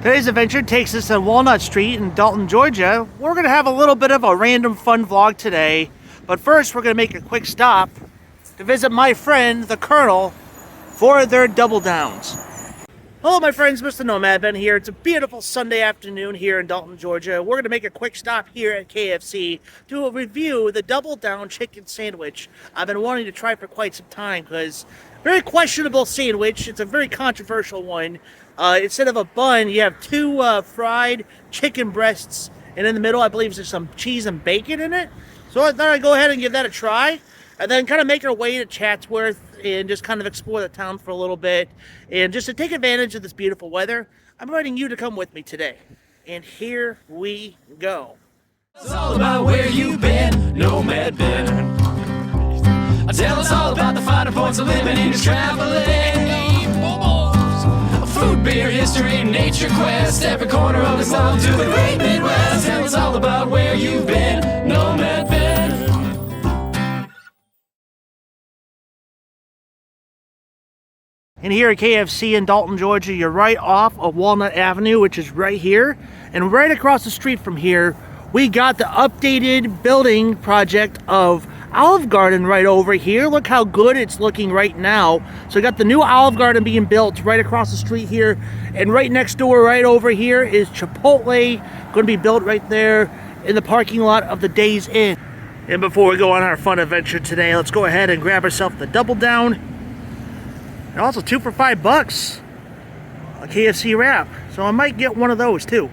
Today's adventure takes us to Walnut Street in Dalton, Georgia. We're going to have a little bit of a random fun vlog today. But first, we're going to make a quick stop to visit my friend, the Colonel, for their double downs. Hello, my friends. Mr. Nomad Ben here. It's a beautiful Sunday afternoon here in Dalton, Georgia. We're going to make a quick stop here at KFC to review the double down chicken sandwich I've been wanting to try for quite some time because very questionable sandwich. It's a very controversial one. Instead of a bun, you have two fried chicken breasts, and in the middle, I believe there's some cheese and bacon in it. So I thought I'd go ahead and give that a try, and then kind of make our way to Chatsworth and just kind of explore the town for a little bit. And just to take advantage of this beautiful weather, I'm inviting you to come with me today. And here we go. It's all about where you've been, Nomad Ben. Tell us all about the finer points of living in his traveling. Food, beer, history, nature quest, every corner of his love to the great Midwest. Tell us all about where you've been, Nomad Ben. And here at KFC in Dalton, Georgia, you're right off of Walnut Avenue, which is right here. And right across the street from here, we got the updated building project of Olive Garden right over here. Look how good it's looking right now. So we got the new Olive Garden being built right across the street here. And right next door, right over here, is Chipotle, going to be built right there in the parking lot of the Days Inn. And before we go on our fun adventure today, let's go ahead and grab ourselves the double down. And also 2 for $5, a KFC wrap. So I might get one of those too.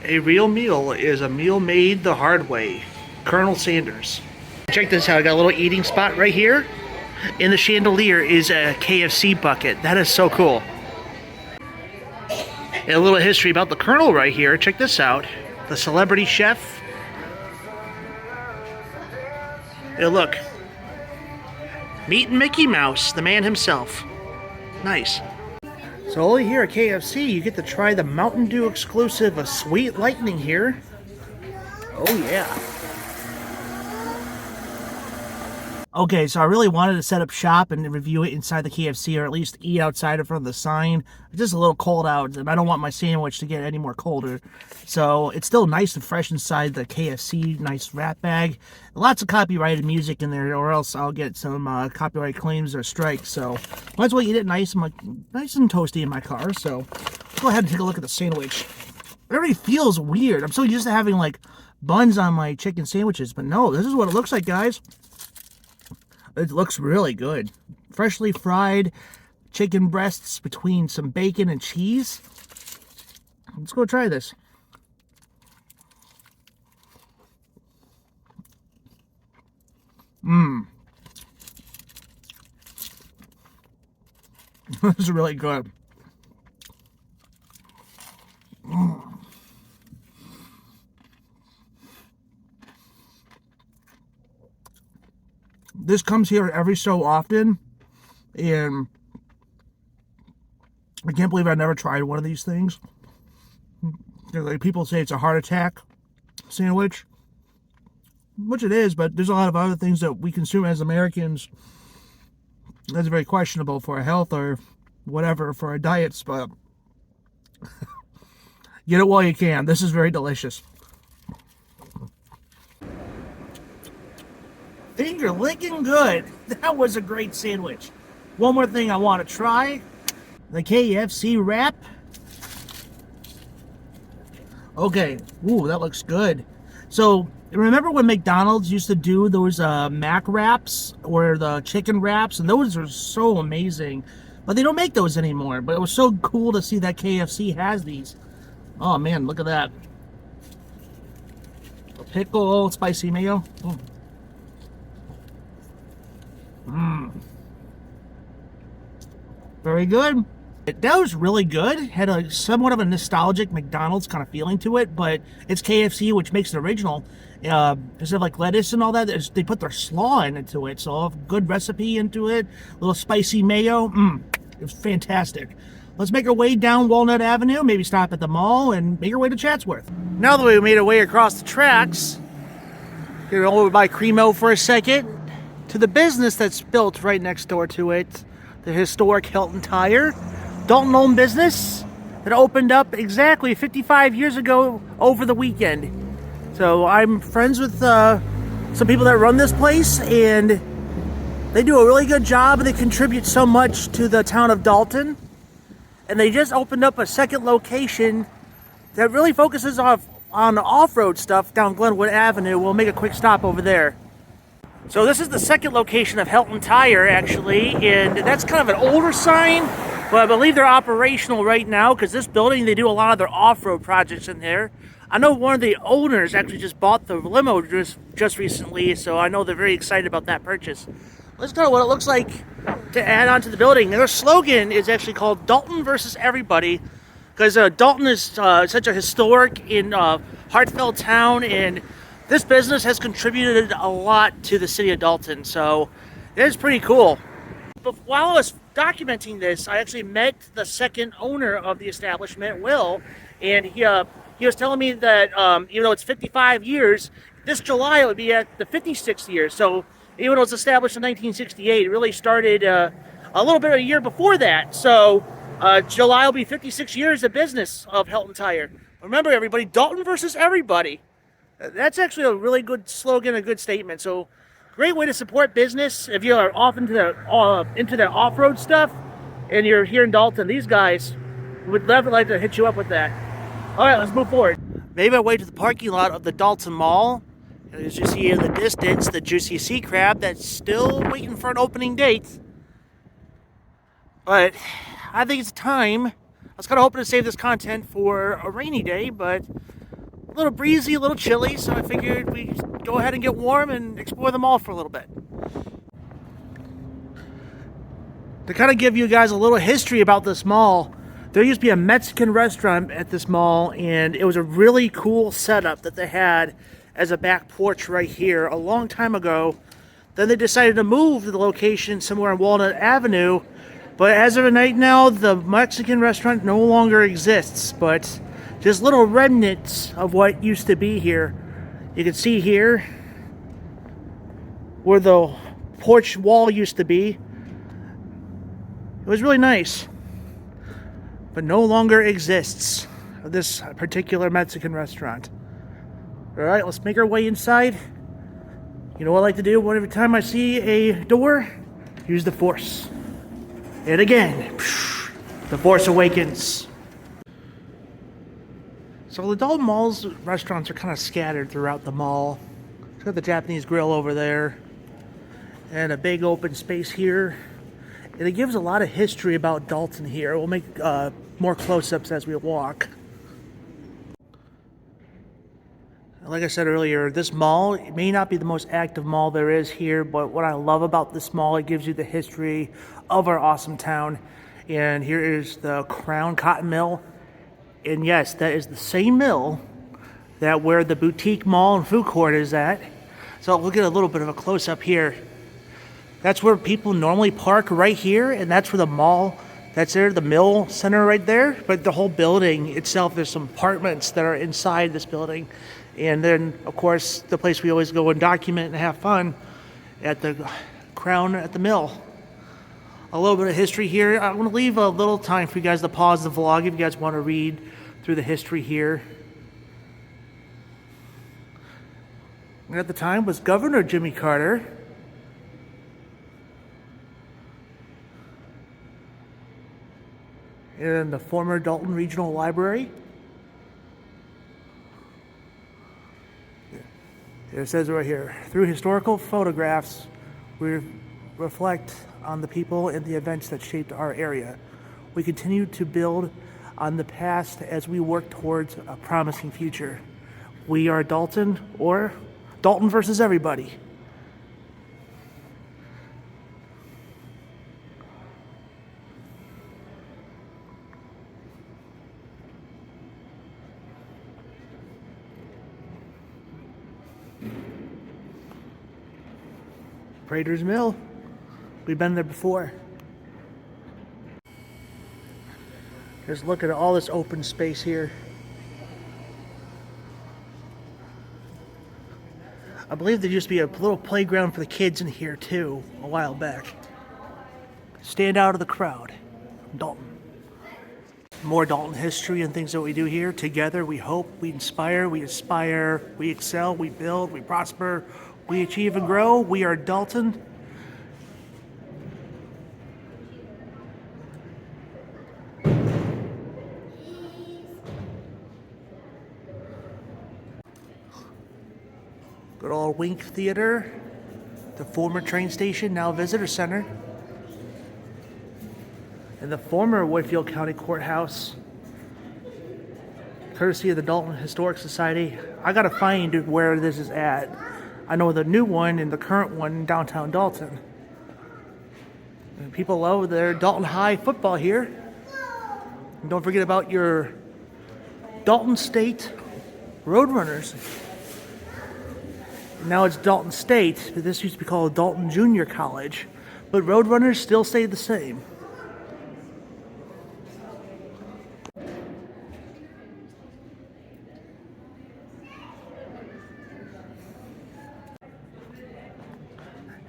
A real meal is a meal made the hard way. Colonel Sanders. Check this out, I got a little eating spot right here. In the chandelier is a KFC bucket. That is so cool. And a little history about the Colonel right here. Check this out. The celebrity chef. And look. Meet Mickey Mouse, the man himself. Nice. So only here at KFC, you get to try the Mountain Dew exclusive of Sweet Lightning here. Oh yeah. Okay, so I really wanted to set up shop and review it inside the KFC, or at least eat outside in front of the sign. It's just a little cold out, and I don't want my sandwich to get any more colder. So it's still nice and fresh inside the KFC, nice wrap bag. Lots of copyrighted music in there, or else I'll get some copyright claims or strikes. So might as well eat it nice and toasty in my car. So let's go ahead and take a look at the sandwich. It already feels weird. I'm so used to having like buns on my chicken sandwiches, but no, this is what it looks like, guys. It looks really good. Freshly fried chicken breasts between some bacon and cheese. Let's go try this. This is really good. This comes here every so often, and I can't believe I never tried one of these things. Like, people say it's a heart attack sandwich, which it is, but there's a lot of other things that we consume as Americans that's very questionable for our health or whatever for our diets, but get it while you can. This is very delicious. Finger licking good. That was a great sandwich. One more thing I want to try. The KFC wrap. Okay. Ooh, that looks good. So, remember when McDonald's used to do those Mac wraps or the chicken wraps? And those are so amazing. But they don't make those anymore. But it was so cool to see that KFC has these. Oh, man, look at that. A pickle, spicy mayo. Very good. That was really good. Had a somewhat of a nostalgic McDonald's kind of feeling to it, but it's KFC, which makes it original. Instead of like lettuce and all that, they put their slaw into it, so a good recipe into it. A little spicy mayo. It was fantastic. Let's make our way down Walnut Avenue, maybe stop at the mall, and make our way to Chatsworth. Now that we've made our way across the tracks, get over by Cremo for a second, to the business that's built right next door to it, the historic Hilton Tire. Dalton-owned business, that opened up exactly 55 years ago over the weekend. So I'm friends with some people that run this place, and they do a really good job, and they contribute so much to the town of Dalton. And they just opened up a second location that really focuses on off-road stuff down Glenwood Avenue. We'll make a quick stop over there. So this is the second location of Helton Tire, actually, and that's kind of an older sign, but I believe they're operational right now because this building, they do a lot of their off-road projects in there. I know one of the owners actually just bought the limo just recently, so I know they're very excited about that purchase. Let's go to what it looks like to add on to the building. Their slogan is actually called Dalton versus Everybody, because Dalton is such a historic and heartfelt town, and this business has contributed a lot to the city of Dalton, so it's pretty cool. But while I was documenting this, I actually met the second owner of the establishment, Will, and he was telling me that even though it's 55 years, this July it would be at the 56th year. So even though it was established in 1968, it really started a little bit of a year before that. So July will be 56 years of business of Helton Tire. Remember, everybody, Dalton versus everybody. That's actually a really good slogan, a good statement. So great way to support business if you are off into the off-road stuff and you're here in Dalton. These guys would definitely like to hit you up with that. All right, let's move forward. Made my way to the parking lot of the Dalton Mall. As you see in the distance, the Juicy Sea Crab that's still waiting for an opening date. But I think it's time. I was kind of hoping to save this content for a rainy day, but a little breezy, a little chilly, so I figured we'd go ahead and get warm and explore the mall for a little bit. To kind of give you guys a little history about this mall, there used to be a Mexican restaurant at this mall, and it was a really cool setup that they had as a back porch right here a long time ago. Then they decided to move to the location somewhere on Walnut Avenue, but as of right now, the Mexican restaurant no longer exists, but just little remnants of what used to be here. You can see here where the porch wall used to be. It was really nice, but no longer exists, this particular Mexican restaurant. All right, let's make our way inside. You know what I like to do every time I see a door? Use the Force. And again, the Force awakens. So the Dalton Mall's restaurants are kind of scattered throughout the mall. It's got the Japanese grill over there and a big open space here. And it gives a lot of history about Dalton here. We'll make more close-ups as we walk. Like I said earlier, this mall may not be the most active mall there is here, but what I love about this mall, it gives you the history of our awesome town. And here is the Crown Cotton Mill. And yes, that is the same mill that where the boutique mall and food court is at. So we'll get a little bit of a close-up here. That's where people normally park right here, and that's where the mall, that's there, the mill center right there. But the whole building itself, there's some apartments that are inside this building. And then, of course, the place we always go and document and have fun at the Crown at the Mill. A little bit of history here. I'm going to leave a little time for you guys to pause the vlog if you guys want to read through the history here. And at the time was Governor Jimmy Carter. And the former Dalton Regional Library. It says right here, through historical photographs, we reflect on the people and the events that shaped our area. We continue to build on the past as we work towards a promising future. We are Dalton, or Dalton versus everybody. Prater's Mill. We've been there before. Just look at all this open space here. I believe there used to be a little playground for the kids in here too, a while back. Stand out of the crowd. Dalton. more Dalton history and things that we do here. Together, we hope, we inspire, we aspire, we excel, we build, we prosper, we achieve and grow. We are Dalton. Good old Wink Theater, the former train station, now visitor center, and the former Whitfield County Courthouse, courtesy of the Dalton Historic Society. I gotta find where this is at. I know the new one and the current one in downtown Dalton. And people love their Dalton High football here. And don't forget about your Dalton State Roadrunners. Now it's Dalton State, but this used to be called Dalton Junior College. But Roadrunners still stay the same.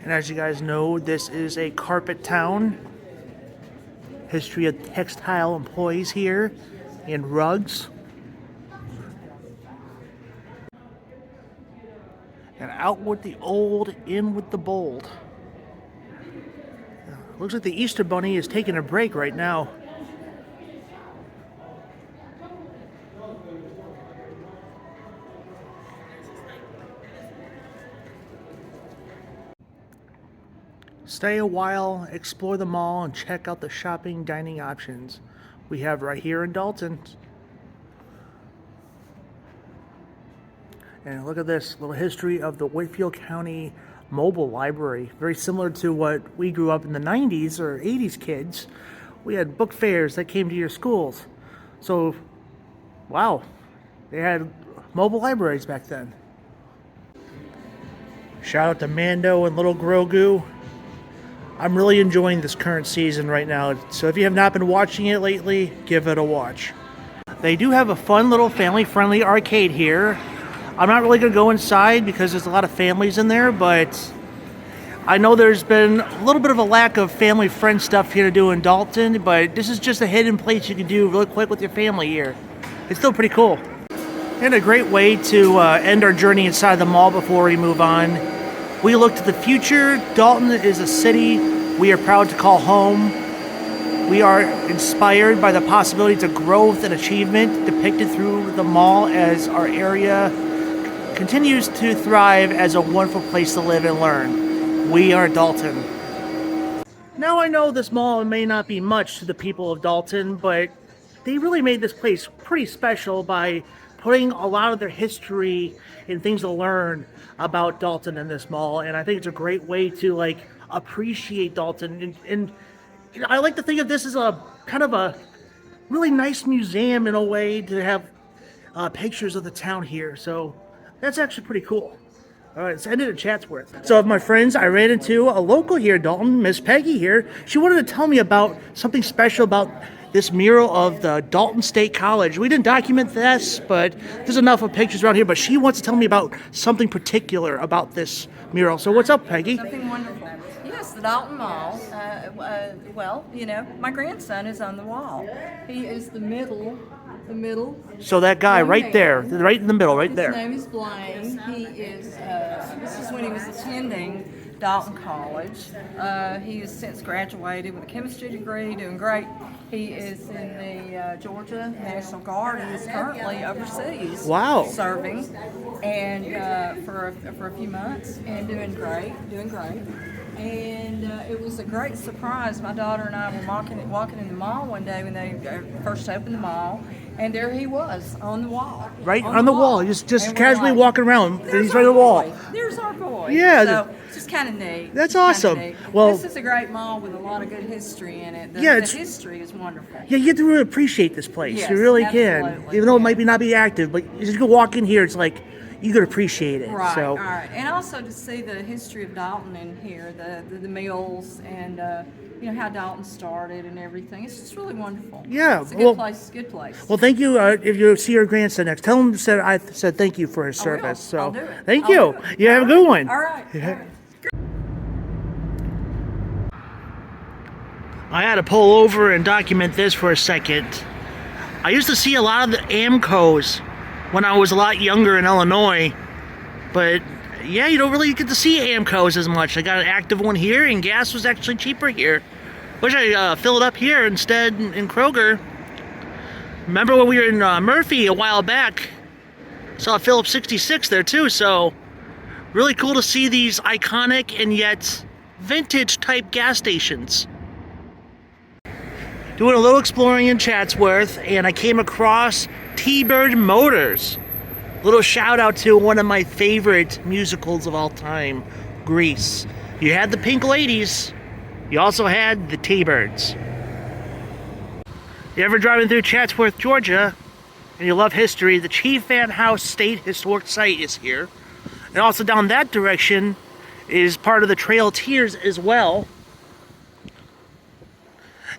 And as you guys know, this is a carpet town. History of textile employees here and rugs. And out with the old, in with the bold. Looks like the Easter Bunny is taking a break right now. Stay a while, explore the mall, and check out the shopping, dining options we have right here in Dalton. And look at this little history of the Whitfield County Mobile Library. Very similar to what we grew up in the 90s or 80s kids. We had book fairs that came to your schools. So, wow, they had mobile libraries back then. Shout out to Mando and Little Grogu. I'm really enjoying this current season right now. So if you have not been watching it lately, give it a watch. They do have a fun little family-friendly arcade here. I'm not really going to go inside because there's a lot of families in there, but I know there's been a little bit of a lack of family-friend stuff here to do in Dalton, but this is just a hidden place you can do really quick with your family here. It's still pretty cool. And a great way to end our journey inside the mall before we move on. We look to the future. Dalton is a city we are proud to call home. We are inspired by the possibilities of growth and achievement depicted through the mall as our area continues to thrive as a wonderful place to live and learn. We are Dalton. Now I know this mall may not be much to the people of Dalton, but they really made this place pretty special by putting a lot of their history and things to learn about Dalton in this mall. And I think it's a great way to appreciate Dalton. And I like to think of this as a kind of a really nice museum in a way to have pictures of the town here. So that's actually pretty cool. All right, let's end it at Chatsworth. So of my friends, I ran into a local here, Dalton, Miss Peggy here. She wanted to tell me about something special about this mural of the Dalton State College. We didn't document this, but there's enough of pictures around here. But she wants to tell me about something particular about this mural. So what's up, Peggy? Something wonderful. Yes, the Dalton Mall. Well, my grandson is on the wall. He is the middle. So that guy right there, right in the middle, right there. His name is Blaine. He is, this is when he was attending Dalton College. He has since graduated with a chemistry degree, doing great. He is in the Georgia National Guard and is currently overseas. Wow. Serving, and for a few months, and doing great. And it was a great surprise. My daughter and I were walking in the mall one day when they first opened the mall, and there he was on the wall. Right on the wall, just casually walking around. And he's right on the wall. There's our boy. Yeah. So it's just kind of neat. That's awesome. Neat. Well, this is a great mall with a lot of good history in it. The history is wonderful. Yeah, you have to really appreciate this place. Yes, you really absolutely. can. Even though it might not be active, but you just go walk in here, it's like you could appreciate it. Right, So. all right. And also to see the history of Dalton in here, the mills, and how Dalton started and everything. It's just really wonderful. Yeah, it's a good place. Good place. Well, thank you. If you see your grandson next, tell him I said thank you for his service. So I'll do it. thank I'll you. do it. You have a good one. All right. Yeah. All right. I had to pull over and document this for a second. I used to see a lot of the Amcos when I was a lot younger in Illinois, but yeah, you don't really get to see Amcos as much. I got an active one here, and gas was actually cheaper here. Wish I filled up here instead in Kroger. Remember when we were in Murphy a while back? Saw a Phillips 66 there too, so really cool to see these iconic and yet vintage type gas stations. Doing a little exploring in Chatsworth, and I came across T-Bird Motors. Little shout out to one of my favorite musicals of all time, Grease. You had the Pink Ladies, you also had the T-Birds. You ever driving through Chatsworth, Georgia, and you love history, the Chief Van House State Historic Site is here. And also down that direction is part of the Trail Tiers as well.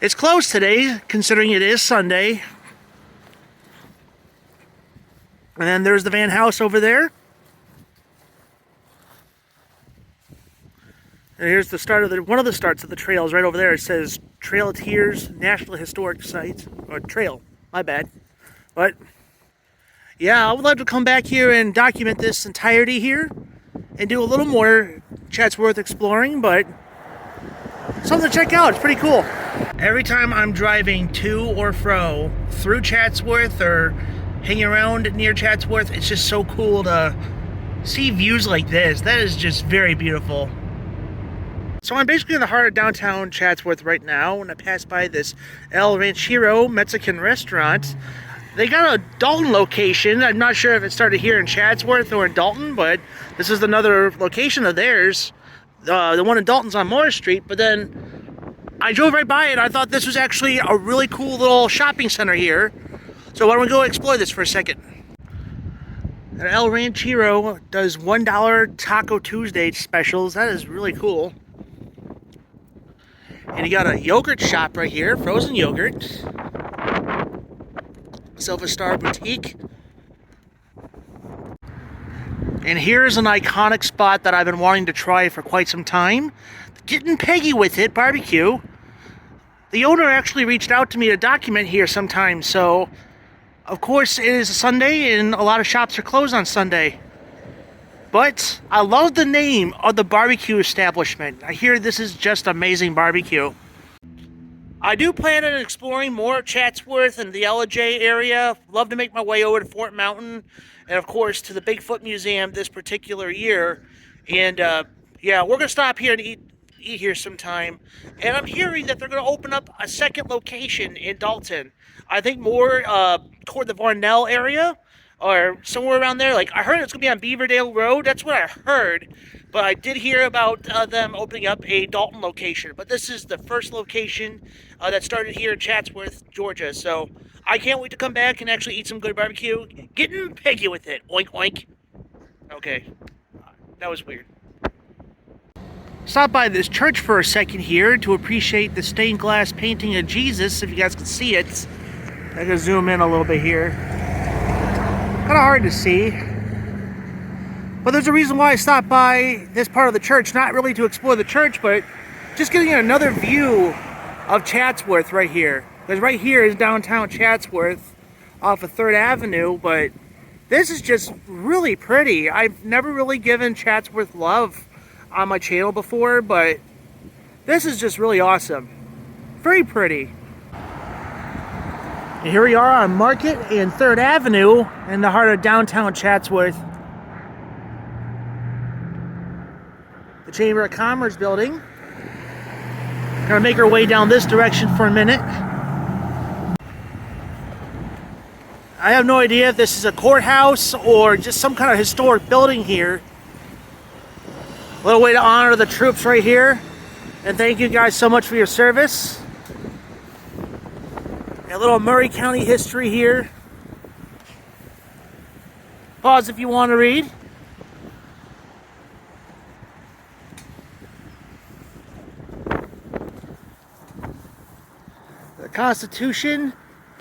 It's closed today, considering it is Sunday. And then there's the Van House over there. And here's the start of one of the starts of the trails right over there. It says Trail Tiers National Historic Site, or Trail, my bad. But yeah, I would love to come back here and document this entirety here and do a little more Chatsworth exploring, but something to check out. It's pretty cool. Every time I'm driving to or fro through Chatsworth or hanging around near Chatsworth, it's just so cool to see views like this. That is just very beautiful. So I'm basically in the heart of downtown Chatsworth right now, and I pass by this El Ranchero Mexican restaurant. They got a Dalton location. I'm not sure if it started here in Chatsworth or in Dalton, but this is another location of theirs. The one in Dalton's on Morris Street, but then I drove right by it. And I thought this was actually a really cool little shopping center here. So why don't we go explore this for a second? And El Ranchero does $1 Taco Tuesday specials. That is really cool. And you got a yogurt shop right here, frozen yogurt. Silver Star Boutique. And here's an iconic spot that I've been wanting to try for quite some time. Getting Peggy With It barbecue. The owner actually reached out to me to document here sometime, so of course it is a Sunday and a lot of shops are closed on Sunday. But I love the name of the barbecue establishment. I hear this is just amazing barbecue. I do plan on exploring more of Chatsworth and the LJ area. Love to make my way over to Fort Mountain and, of course, to the Bigfoot Museum this particular year. And, yeah, we're going to stop here and eat here sometime. And I'm hearing that they're going to open up a second location in Dalton. I think more toward the Varnell area or somewhere around there. Like, I heard it's going to be on Beaverdale Road. That's what I heard. But I did hear about them opening up a Dalton location. But this is the first location that started here in Chatsworth, Georgia. So I can't wait to come back and actually eat some good barbecue. Getting Peggy With It. Oink, oink. Okay. That was weird. Stop by this church for a second here to appreciate the stained glass painting of Jesus, if you guys can see it. I can zoom in a little bit here. Kind of hard to see. But there's a reason why I stopped by this part of the church, not really to explore the church, but just getting another view of Chatsworth right here. Because right here is downtown Chatsworth off of 3rd Avenue, but this is just really pretty. I've never really given Chatsworth love on my channel before, but this is just really awesome. Very pretty. And here we are on Market and 3rd Avenue in the heart of downtown Chatsworth. The Chamber of Commerce building. Gonna make our way down this direction for a minute. I have no idea if this is a courthouse or just some kind of historic building here. A little way to honor the troops right here. And thank you guys so much for your service. A little Murray County history here. Pause if you want to read. The Constitution,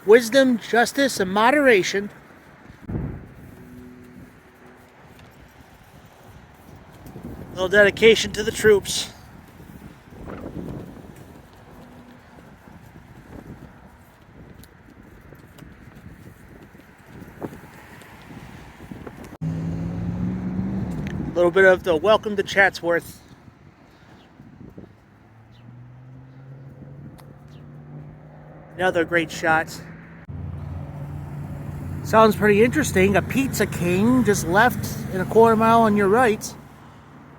wisdom, justice, and moderation. A little dedication to the troops. A little bit of the welcome to Chatsworth. Another great shot. Sounds pretty interesting. A Pizza King just left in a quarter mile on your right.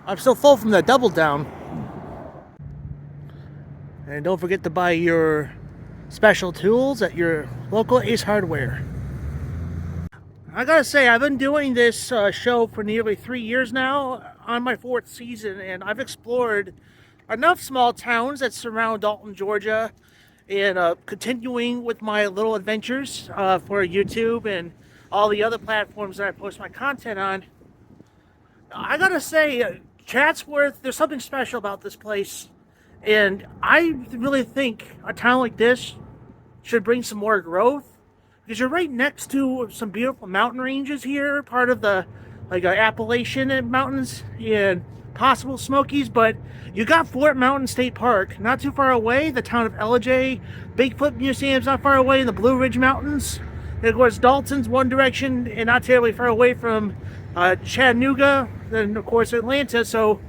I'm still full from that double down. And don't forget to buy your special tools at your local Ace Hardware. I gotta say, I've been doing this show for nearly 3 years now, on my 4th season, and I've explored enough small towns that surround Dalton, Georgia, and continuing with my little adventures for YouTube and all the other platforms that I post my content on. I gotta say, Chatsworth, there's something special about this place, and I really think a town like this should bring some more growth, because you're right next to some beautiful mountain ranges here, part of the Appalachian Mountains and possible Smokies, but you got Fort Mountain State Park not too far away, the town of Ellijay, Bigfoot Museum's not far away in the Blue Ridge Mountains, and of course Dalton's one direction and not terribly far away from Chattanooga, then of course Atlanta. So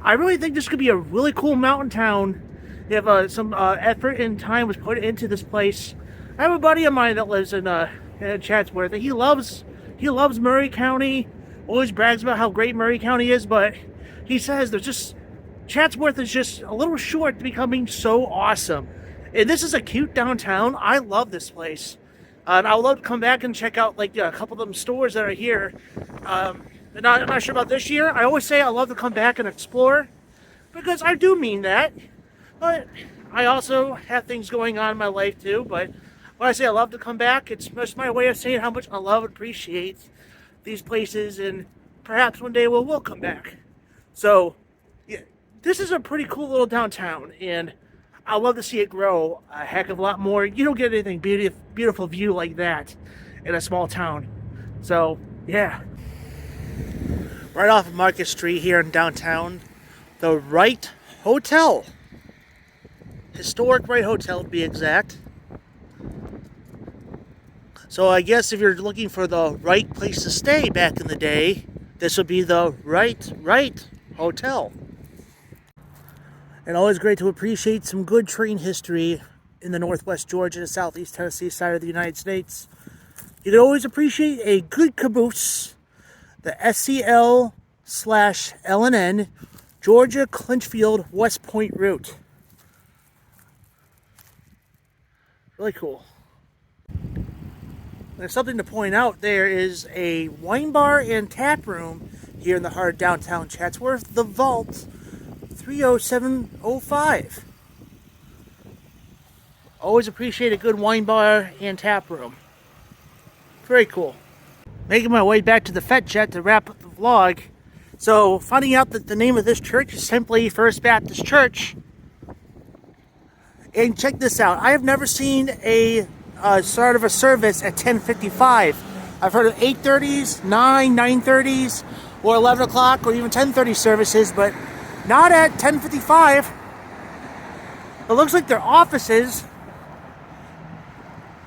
I really think this could be a really cool mountain town if some effort and time was put into this place. I have a buddy of mine that lives in Chatsworth, and he loves Murray County. Always brags about how great Murray County is, but he says Chatsworth is just a little short to becoming so awesome. And this is a cute downtown. I love this place, and I would love to come back and check out a couple of them stores that are here. I'm not sure about this year. I always say I love to come back and explore, because I do mean that. But I also have things going on in my life too. But when I say I love to come back, it's just my way of saying how much I love and appreciate these places, and perhaps one day we'll come back. So, yeah, this is a pretty cool little downtown, and I love to see it grow a heck of a lot more. You don't get anything beautiful view like that in a small town. So, yeah. Right off of Market Street here in downtown, the Wright Hotel. Historic Wright Hotel to be exact. So I guess if you're looking for the right place to stay back in the day, this would be the Wright Hotel. And always great to appreciate some good train history in the Northwest Georgia and Southeast Tennessee side of the United States. You can always appreciate a good caboose, the SCL/LNN Georgia Clinchfield West Point route. Really cool. There's something to point out. There is a wine bar and tap room here in the heart of downtown Chatsworth, the Vault 30705. Always appreciate a good wine bar and tap room. Very cool. Making my way back to the Fet Jet to wrap up the vlog. So finding out that the name of this church is simply First Baptist Church. And check this out. I have never seen a start of a service at 10:55. I've heard of 8:30s, 9:30s, or 11 o'clock, or even 10:30 services, but not at 10:55. It looks like their offices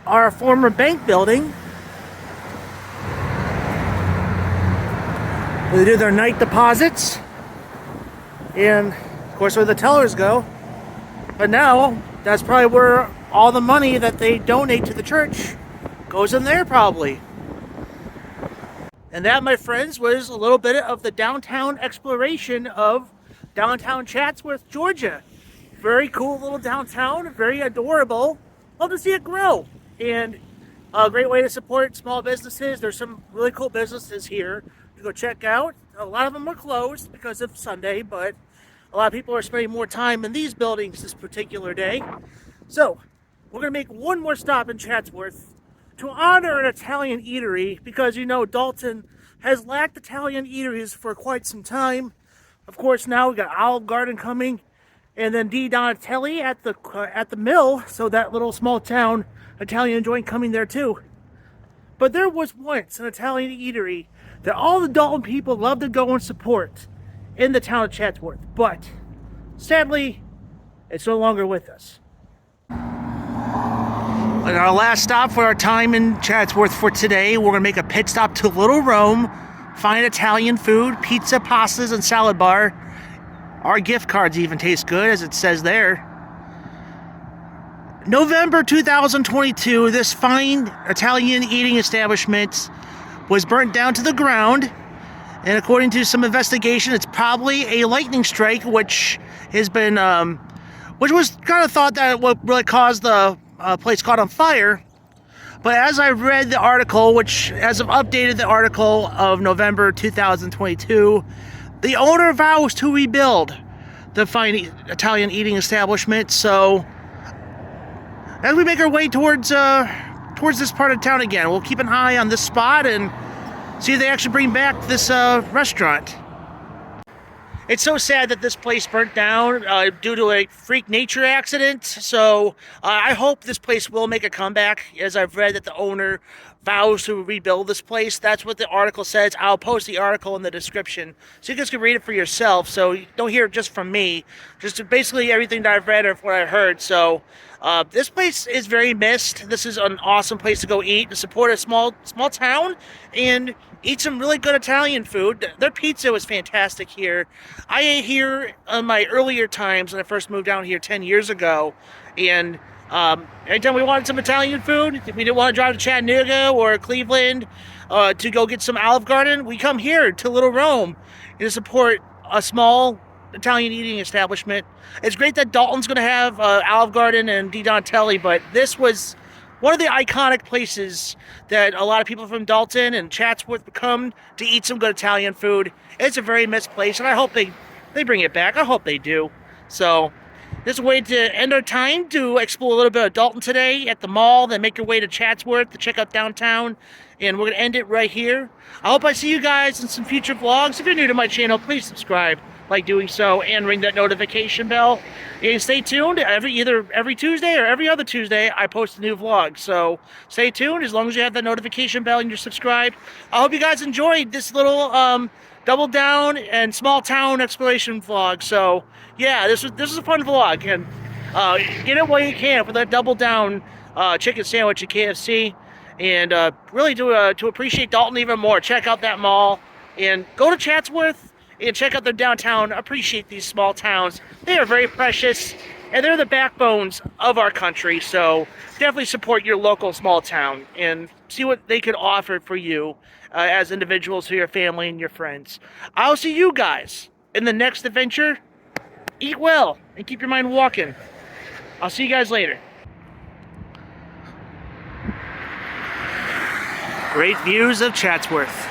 are a former bank building. They do their night deposits, and of course where the tellers go. But now, that's probably where all the money that they donate to the church goes in there, probably. And that, my friends, was a little bit of the downtown exploration of downtown Chatsworth, Georgia. Very cool little downtown, very adorable. Love to see it grow. And a great way to support small businesses. There's some really cool businesses here to go check out. A lot of them are closed because of Sunday, but a lot of people are spending more time in these buildings this particular day. So, we're going to make one more stop in Chatsworth to honor an Italian eatery, because you know Dalton has lacked Italian eateries for quite some time. Of course, now we got Olive Garden coming, and then Di Donatelli at the mill, so that little small town Italian joint coming there too. But there was once an Italian eatery that all the Dalton people love to go and support in the town of Chatsworth, but sadly, it's no longer with us. And our last stop for our time in Chatsworth for today, we're going to make a pit stop to Little Rome fine Italian food, pizza, pastas, and salad bar. Our gift cards even taste good, as it says there. November 2022, this fine Italian eating establishment was burnt down to the ground. And according to some investigation, it's probably a lightning strike, which has been, which was kind of thought that what really caused the place caught on fire. But as I read the article, which as of updated the article of November 2022, the owner vows to rebuild the fine Italian eating establishment. So as we make our way towards this part of town again, we'll keep an eye on this spot and see if they actually bring back this restaurant. It's so sad that this place burnt down due to a freak nature accident. So I hope this place will make a comeback, as I've read that the owner vows to rebuild this place. That's what the article says. I'll post the article in the description so you guys can read it for yourself. So you don't hear it just from me. Just basically everything that I've read or what I heard. So this place is very missed. This is an awesome place to go eat, to support a small town, and eat some really good Italian food. Their pizza was fantastic here. I ate here in my earlier times when I first moved down here 10 years ago, and every time we wanted some Italian food, if we didn't want to drive to Chattanooga or Cleveland to go get some Olive Garden, we come here to Little Rome and to support a small Italian eating establishment. It's great that Dalton's going to have Olive Garden and Di Donatelli, but this was one of the iconic places that a lot of people from Dalton and Chatsworth come to eat some good Italian food. It's a very missed place, and I hope they bring it back. I hope they do. So this is a way to end our time to explore a little bit of Dalton today at the mall, then make your way to Chatsworth to check out downtown, and we're going to end it right here. I hope I see you guys in some future vlogs. If you're new to my channel, please subscribe by doing so and ring that notification bell. And stay tuned. Either every Tuesday or every other Tuesday, I post a new vlog. So stay tuned as long as you have that notification bell and you're subscribed. I hope you guys enjoyed this little double down and small town exploration vlog. So yeah, this was a fun vlog, and get it while you can for that double down chicken sandwich at KFC. And really to appreciate Dalton even more, check out that mall and go to Chatsworth and check out their downtown. Appreciate these small towns. They are very precious, and they're the backbones of our country. So definitely support your local small town and see what they could offer for you as individuals, to your family and your friends. I'll see you guys in the next adventure. Eat well and keep your mind walking. I'll see you guys later. Great views of Chatsworth.